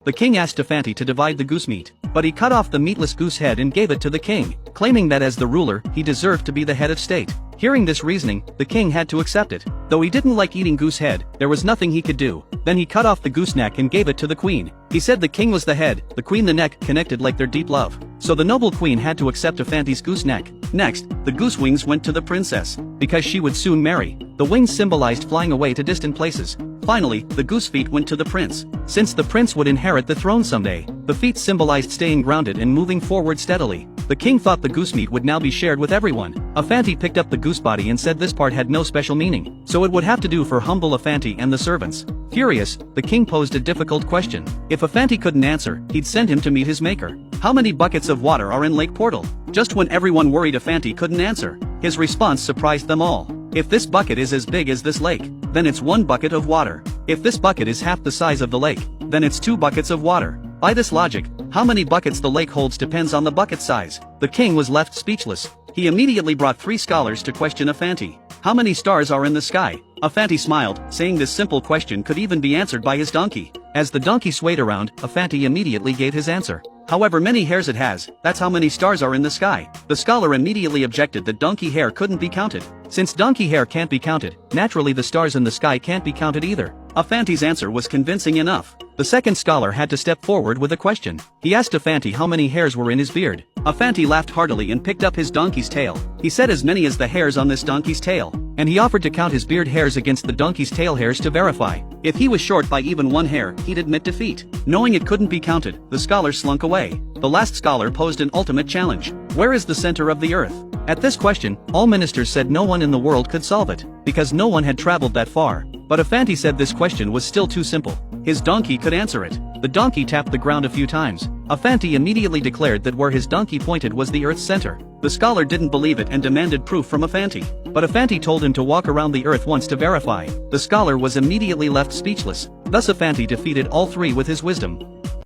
The king asked Afanti to divide the goose meat, but he cut off the meatless goose head and gave it to the king, claiming that as the ruler, he deserved to be the head of state. Hearing this reasoning, the king had to accept it. Though he didn't like eating goose head, there was nothing he could do. Then he cut off the goose neck and gave it to the queen. He said the king was the head, the queen the neck, connected like their deep love. So the noble queen had to accept Afanti's goose neck. Next, the goose wings went to the princess, because she would soon marry. The wings symbolized flying away to distant places. Finally, the goose feet went to the prince. Since the prince would inherit the throne someday, the feet symbolized staying grounded and moving forward steadily. The king thought the goose meat would now be shared with everyone. Afanti picked up the goose body and said this part had no special meaning, so it would have to do for humble Afanti and the servants. Furious, the king posed a difficult question. If Afanti couldn't answer, he'd send him to meet his maker. How many buckets of water are in Lake Portal? Just when everyone worried Afanti couldn't answer, his response surprised them all. If this bucket is as big as this lake, then it's 1 bucket of water. If this bucket is half the size of the lake, then it's 2 buckets of water. By this logic, how many buckets the lake holds depends on the bucket size. The king was left speechless. He immediately brought 3 scholars to question Afanti. How many stars are in the sky? Afanti smiled, saying this simple question could even be answered by his donkey. As the donkey swayed around, Afanti immediately gave his answer. However many hairs it has, that's how many stars are in the sky. The scholar immediately objected that donkey hair couldn't be counted. Since donkey hair can't be counted, naturally the stars in the sky can't be counted either. Afanti's answer was convincing enough. The second scholar had to step forward with a question. He asked Afanti how many hairs were in his beard. Afanti laughed heartily and picked up his donkey's tail. He said as many as the hairs on this donkey's tail, and he offered to count his beard hairs against the donkey's tail hairs to verify. If he was short by even 1 hair, he'd admit defeat. Knowing it couldn't be counted, the scholar slunk away. The last scholar posed an ultimate challenge. Where is the center of the earth? At this question, all ministers said no one in the world could solve it, because no one had traveled that far. But Afanti said this question was still too simple. His donkey could answer it. The donkey tapped the ground a few times. Afanti immediately declared that where his donkey pointed was the earth's center. The scholar didn't believe it and demanded proof from Afanti. But Afanti told him to walk around the earth once to verify. The scholar was immediately left speechless. Thus Afanti defeated all 3 with his wisdom.